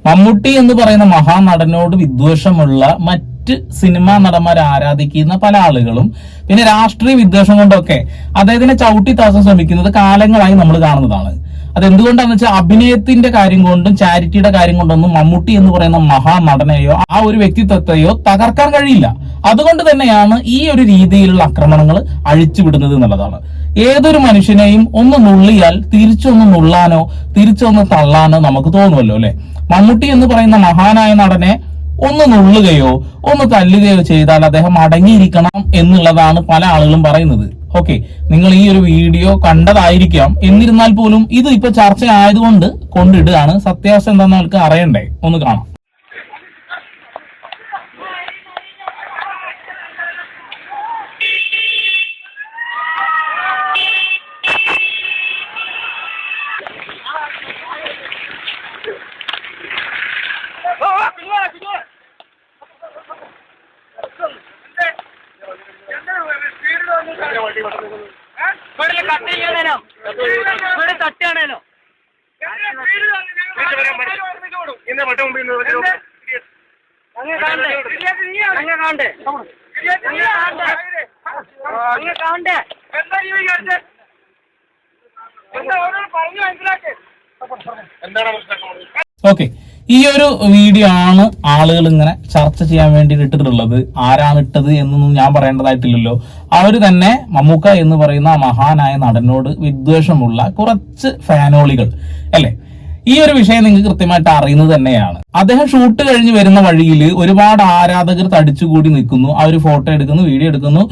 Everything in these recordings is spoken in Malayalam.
മമ്മൂട്ടി എന്ന് പറയുന്ന മഹാനടനോട് വിദ്വേഷമുള്ള മറ്റ് സിനിമാ നടന്മാർ ആരാധിക്കുന്ന പല ആളുകളും പിന്നെ രാഷ്ട്രീയ വിദ്വേഷം കൊണ്ടൊക്കെ അദ്ദേഹത്തിനെ ചവിട്ടി താഴ്ത്താൻ ശ്രമിക്കുന്നത് കാലങ്ങളായി നമ്മൾ കാണുന്നതാണ്. അതെന്തുകൊണ്ടാന്ന് വെച്ചാൽ അഭിനയത്തിന്റെ കാര്യം കൊണ്ടും ചാരിറ്റിയുടെ കാര്യം കൊണ്ടൊന്നും മമ്മൂട്ടി എന്ന് പറയുന്ന മഹാനടനെയോ ആ ഒരു വ്യക്തിത്വത്തെയോ തകർക്കാൻ കഴിയില്ല. അതുകൊണ്ട് തന്നെയാണ് ഈ ഒരു രീതിയിലുള്ള ആക്രമണങ്ങൾ അഴിച്ചുവിടുന്നത് എന്നുള്ളതാണ്. ഏതൊരു മനുഷ്യനെയും ഒന്ന് നുള്ളിയാൽ തിരിച്ചൊന്ന് നുള്ളാനോ തിരിച്ചൊന്ന് തള്ളാനോ നമുക്ക് തോന്നുമല്ലോ അല്ലെ. മമ്മൂട്ടി എന്ന് പറയുന്ന മഹാനായ നടനെ ഒന്ന് നുള്ളുകയോ ഒന്ന് തല്ലുകയോ ചെയ്താൽ അദ്ദേഹം അടങ്ങിയിരിക്കണം എന്നുള്ളതാണ് പല ആളുകളും പറയുന്നത്. ഓക്കെ, നിങ്ങൾ ഈ ഒരു വീഡിയോ കണ്ടതായിരിക്കാം. എന്നിരുന്നാൽ പോലും ഇത് ഇപ്പൊ ചർച്ച ആയതുകൊണ്ട് കൊണ്ടിടുകയാണ്. സത്യാവസ്ഥ എന്താണെന്ന് നിങ്ങൾക്ക് അറിയണ്ടേ? ഒന്ന് കാണാം. ഓക്കെ, ഈ ഒരു വീഡിയോ ആണ് ആളുകൾ ഇങ്ങനെ ചർച്ച ചെയ്യാൻ വേണ്ടി ഇട്ടിട്ടുള്ളത്. ആരാണ് ഇട്ടത് എന്നൊന്നും ഞാൻ പറയേണ്ടതായിട്ടില്ലല്ലോ. അവര് തന്നെ മമ്മൂക്ക എന്ന് പറയുന്ന മഹാനായ നടനോട് വിദ്വേഷമുള്ള കുറച്ച് ഫാനോളികൾ അല്ലെ. ഈ ഒരു വിഷയം നിങ്ങൾക്ക് കൃത്യമായിട്ട് അറിയുന്നത് തന്നെയാണ്. അദ്ദേഹം ഷൂട്ട് കഴിഞ്ഞ് വരുന്ന വഴിയിൽ ഒരുപാട് ആരാധകർ തടിച്ചുകൂടി നിൽക്കുന്നു. അവർ ഫോട്ടോ എടുക്കുന്നു, വീഡിയോ എടുക്കുന്നു,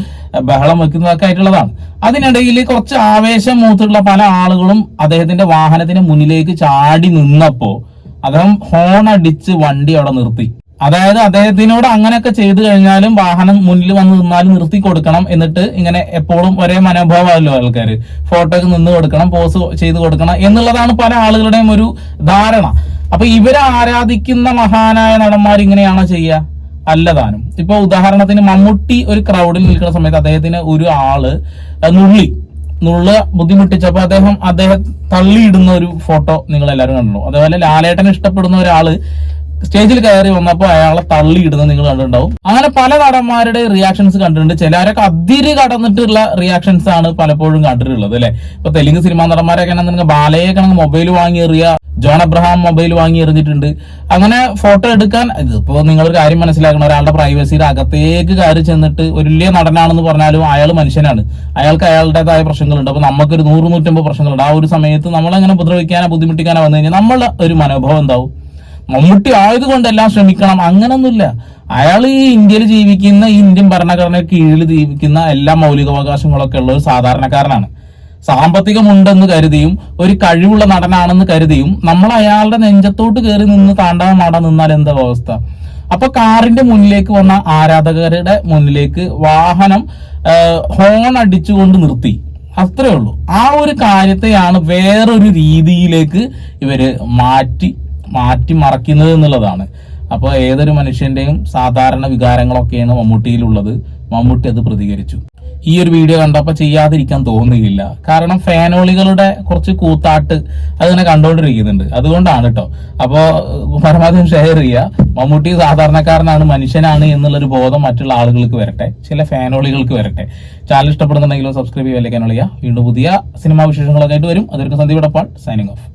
ബഹളം വെക്കുന്നതൊക്കെ ആയിട്ടുള്ളതാണ്. അതിനിടയിൽ കുറച്ച് ആവേശം മൂത്തുള്ള പല ആളുകളും അദ്ദേഹത്തിന്റെ വാഹനത്തിന് മുന്നിലേക്ക് ചാടി നിന്നപ്പോ അദ്ദേഹം ഹോൺ അടിച്ച് വണ്ടി അവിടെ നിർത്തി. അതായത് അദ്ദേഹത്തിനോട് അങ്ങനെയൊക്കെ ചെയ്തു കഴിഞ്ഞാലും വാഹനം മുന്നിൽ വന്ന് നിന്നാലും നിർത്തി കൊടുക്കണം. എന്നിട്ട് ഇങ്ങനെ എപ്പോഴും ഒരേ മനോഭാവമല്ലോ ആൾക്കാർ, ഫോട്ടോക്ക് നിന്ന് കൊടുക്കണം, പോസ് ചെയ്ത് കൊടുക്കണം എന്നുള്ളതാണ് പല ആളുകളുടെയും ഒരു ധാരണ. അപ്പൊ ഇവരെ ആരാധിക്കുന്ന മഹാനായ നടന്മാർ ഇങ്ങനെയാണോ ചെയ്യുക? അല്ലതാനും. ഇപ്പൊ ഉദാഹരണത്തിന് മമ്മൂട്ടി ഒരു ക്രൗഡിൽ നിൽക്കുന്ന സമയത്ത് അദ്ദേഹത്തിന് ഒരു ആള് നുള്ള ബുദ്ധിമുട്ടിച്ചപ്പോ അദ്ദേഹം തള്ളിയിടുന്ന ഒരു ഫോട്ടോ നിങ്ങൾ എല്ലാവരും കണ്ടു. അതേപോലെ ലാലേട്ടനെ ഇഷ്ടപ്പെടുന്ന ഒരാള് സ്റ്റേജിൽ കയറി വന്നപ്പോൾ അയാളെ തള്ളിയിടുന്നത് നിങ്ങൾ കണ്ടിട്ടുണ്ടാവും. അങ്ങനെ പല നടന്മാരുടെ റിയാക്ഷൻസ് കണ്ടിട്ടുണ്ട്. ചിലരൊക്കെ അതിര് കടന്നിട്ടുള്ള റിയാക്ഷൻസ് ആണ് പലപ്പോഴും കണ്ടിട്ടുള്ളത് അല്ലെ. ഇപ്പൊ തെലുങ്ക് സിനിമാ നടന്മാരൊക്കെ ആണെന്നുണ്ടെങ്കിൽ ബാലയൊക്കെ മൊബൈൽ വാങ്ങി എറിയ, ജോൺ അബ്രഹാം മൊബൈൽ വാങ്ങി എറിഞ്ഞിട്ടുണ്ട്. അങ്ങനെ ഫോട്ടോ എടുക്കാൻ ഇതിപ്പോ നിങ്ങളൊരു കാര്യം മനസ്സിലാക്കണം, ഒരാളുടെ പ്രൈവസിയുടെ അകത്തേക്ക് കയറി ചെന്നിട്ട് ഒരു വലിയ നടനാണെന്ന് പറഞ്ഞാലും അയാൾ മനുഷ്യനാണ്, അയാൾക്ക് അയാളുടേതായ പ്രശ്നങ്ങളുണ്ട്. അപ്പൊ നമുക്കൊരു 100-150 പ്രശ്നങ്ങളുണ്ട്. ആ ഒരു സമയത്ത് നമ്മളെങ്ങനെ ഉപദ്രവിക്കാനോ ബുദ്ധിമുട്ടിക്കാനോ വന്നു കഴിഞ്ഞാൽ നമ്മളെ ഒരു മനോഭാവം എന്താവും? മമ്മൂട്ടി ആയതുകൊണ്ടെല്ലാം ശ്രമിക്കണം അങ്ങനൊന്നുമില്ല. അയാൾ ഈ ഇന്ത്യയിൽ ജീവിക്കുന്ന, ഈ ഇന്ത്യൻ ഭരണഘടനയ്ക്ക് കീഴിൽ ജീവിക്കുന്ന എല്ലാ മൗലികാവകാശങ്ങളൊക്കെ ഉള്ള ഒരു സാധാരണക്കാരനാണ്. സാമ്പത്തികമുണ്ടെന്ന് കരുതിയും ഒരു കഴിവുള്ള നടനാണെന്ന് കരുതിയും നമ്മൾ അയാളുടെ നെഞ്ചത്തോട്ട് കയറി നിന്ന് താണ്ടാൻ മാടാൻ നിന്നാൽ എന്താ അവസ്ഥ? അപ്പൊ കാറിന്റെ മുന്നിലേക്ക് വന്ന ആരാധകരുടെ മുന്നിലേക്ക് വാഹനം ഹോൺ അടിച്ചുകൊണ്ട് നിർത്തി. അത്രേ ഉള്ളൂ. ആ ഒരു കാര്യത്തെയാണ് വേറൊരു രീതിയിലേക്ക് ഇവര് മാറ്റി മറക്കുന്നത് എന്നുള്ളതാണ്. അപ്പോൾ ഏതൊരു മനുഷ്യന്റെയും സാധാരണ വികാരങ്ങളൊക്കെയാണ് മമ്മൂട്ടിയിലുള്ളത്. മമ്മൂട്ടി അത് പ്രതികരിച്ചു. ഈ ഒരു വീഡിയോ കണ്ടപ്പോൾ ചെയ്യാതിരിക്കാൻ തോന്നുകയില്ല. കാരണം ഫാനോളികളുടെ കുറച്ച് കൂത്താട്ട് അതിങ്ങനെ കണ്ടുകൊണ്ടിരിക്കുന്നുണ്ട്. അതുകൊണ്ടാണ് കേട്ടോ. അപ്പോൾ പരമാവധി ഷെയർ ചെയ്യുക. മമ്മൂട്ടി സാധാരണക്കാരനാണ്, മനുഷ്യനാണ് എന്നുള്ളൊരു ബോധം മറ്റുള്ള ആളുകൾക്ക് വരട്ടെ, ചില ഫാനോളികൾക്ക് വരട്ടെ. ചാനൽ ഇഷ്ടപ്പെടുന്നുണ്ടെങ്കിലും സബ്സ്ക്രൈബ് ചെയ്യാൻ വിളിക്കുക. വീണ്ടും പുതിയ സിനിമാ വിശേഷങ്ങളൊക്കെ ആയിട്ട് വരും. അതൊരു സന്ദീപ് എടപ്പാൾ സൈനിങ് ഓഫ്.